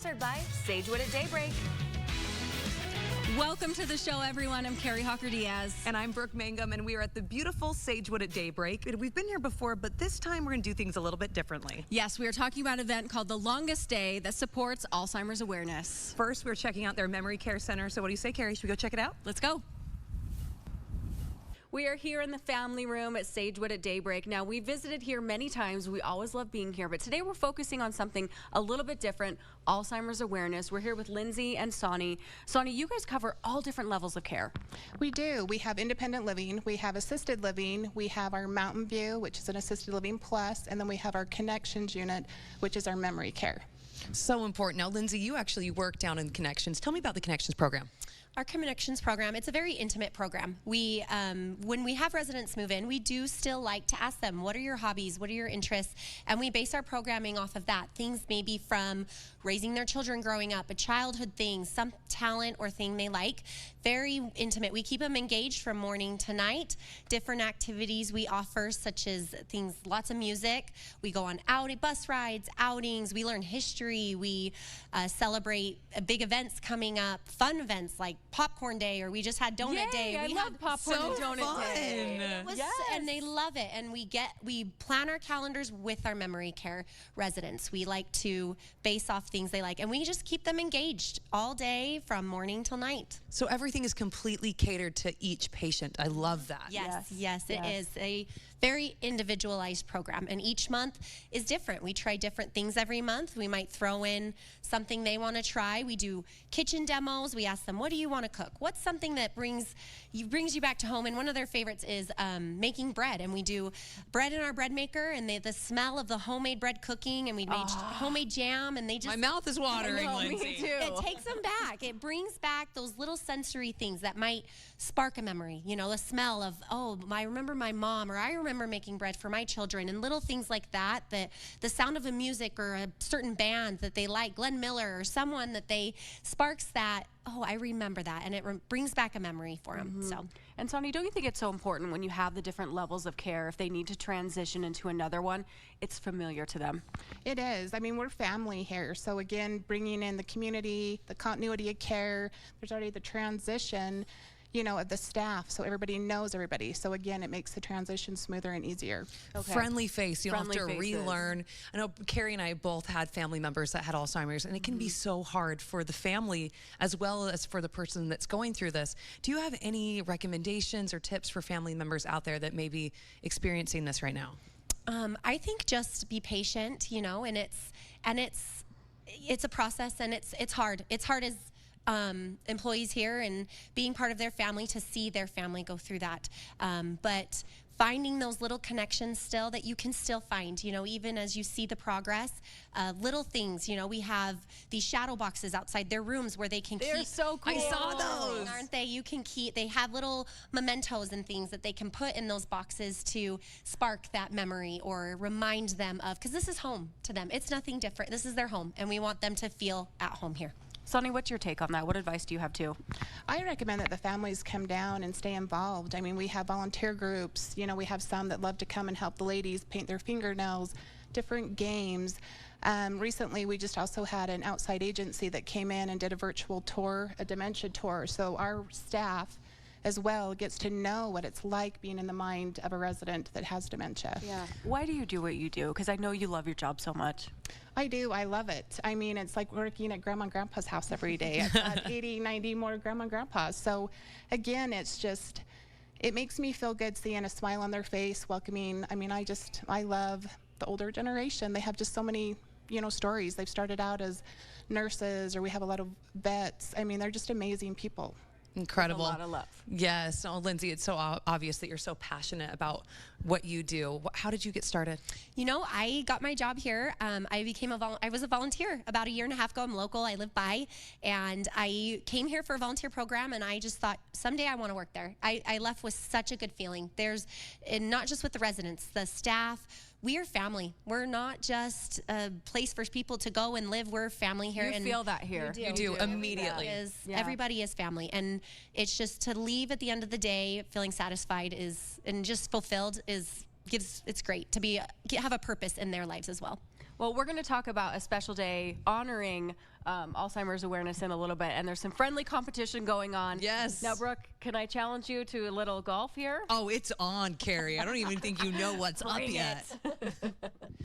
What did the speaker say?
Sponsored by Sagewood at Daybreak. Welcome to the show, everyone. I'm Kari Diaz. And I'm Brooke Mangum, and we are at the beautiful Sagewood at Daybreak. We've been here before, but this time we're going to do things a little bit differently. Yes, we are talking about an event called The Longest Day that supports Alzheimer's awareness. First, we're checking out their memory care center. So what do you say, Kari? Should we go check it out? Let's go. We are here in the family room at Sagewood at Daybreak. Now, we visited here many times. We always love being here, but today we're focusing on something a little bit different, Alzheimer's awareness. We're here with Lindsay and Sonny. Sonny, you guys cover all different levels of care. We do. We have independent living, we have assisted living, we have our Mountain View, which is an assisted living plus, and then we have our Connections unit, which is our memory care. So important. Now, Lindsay, you actually work down in Connections. Tell me about the Connections program. Our Connections program, it's a very intimate program. We, when we have residents move in, we do still like to ask them, what are your hobbies? What are your interests? And we base our programming off of that. Things maybe from raising their children growing up, a childhood thing, some talent or thing they like. Very intimate. We keep them engaged from morning to night. Different activities we offer, such as things, lots of music. We go on bus rides, outings. We learn history. We celebrate big events coming up, fun events like Popcorn Day, or we just had Donut Day. We love Popcorn and Donut Day. And they love it. And we plan our calendars with our memory care residents. We like to base off things they like, and we just keep them engaged all day from morning till night. So everything is completely catered to each patient. I love that. Yes, it is a very individualized program, and each month is different. We try different things every month. We might throw in something they want to try. We do kitchen demos. We ask them, what do you want to cook? What's something that brings you back to home? And one of their favorites is making bread, and we do bread in our bread maker, and the smell of the homemade bread cooking, and we made homemade jam, and they just... My mouth is watering, Lindsay. Me too. It takes them back. It brings back those little sensory things that might spark a memory. You know, the smell of, I remember my mom, or I remember making bread for my children, and little things like that, the sound of a music or a certain band that they like, Glenn Miller, or someone that they sparks that, I remember that, and it brings back a memory for them. So. And Sonny, don't you think it's so important when you have the different levels of care, if they need to transition into another one, it's familiar to them? It is. I mean, we're family here. So again, bringing in the community, the continuity of care, there's already the transition, of the staff, so everybody knows everybody. So again, it makes the transition smoother and easier. Okay. Friendly face. You don't have to relearn. I know Kari and I both had family members that had Alzheimer's, and it can be so hard for the family as well as for the person that's going through this. Do you have any recommendations or tips for family members out there that may be experiencing this right now? I think just be patient, and it's a process, and it's hard. It's hard as employees here and being part of their family to see their family go through that. But finding those little connections still that you can still find, even as you see the progress, little things, we have these shadow boxes outside their rooms where they can keep. They're so cool. I saw those. Aren't they? You can keep, they have little mementos and things that they can put in those boxes to spark that memory or remind them of, because this is home to them. It's nothing different. This is their home, and we want them to feel at home here. Sonny, what's your take on that? What advice do you have too? I recommend that the families come down and stay involved. I mean, we have volunteer groups. We have some that love to come and help the ladies paint their fingernails, different games. Recently, we just also had an outside agency that came in and did a virtual tour, a dementia tour. So our staff as well gets to know what it's like being in the mind of a resident that has dementia. Yeah. Why do you do what you do? Because I know you love your job so much. I do. I love it. I mean, it's like working at Grandma and Grandpa's house every day. I've got 80, 90 more Grandma and Grandpas. So again, it's just, it makes me feel good seeing a smile on their face, welcoming. I mean, I love the older generation. They have just so many, stories. They've started out as nurses, or we have a lot of vets. I mean, they're just amazing people. Incredible. With a lot of love. Yes. Oh, Lindsay, it's so obvious that you're so passionate about what you do. How did you get started? I got my job here. I was a volunteer about a year and a half ago. I'm local. I live by, and I came here for a volunteer program, and I just thought someday I want to work there. I left with such a good feeling. And not just with the residents, the staff. We are family. We're not just a place for people to go and live. We're family here. You feel that here. You do immediately. Everybody is family, and it's just to leave at the end of the day feeling satisfied and just fulfilled is it's great to have a purpose in their lives as well. Well, we're going to talk about a special day honoring Alzheimer's awareness in a little bit, and there's some friendly competition going on. Yes. Now, Brooke, can I challenge you to a little golf here? Oh, it's on, Kari. I don't even think you know what's up yet.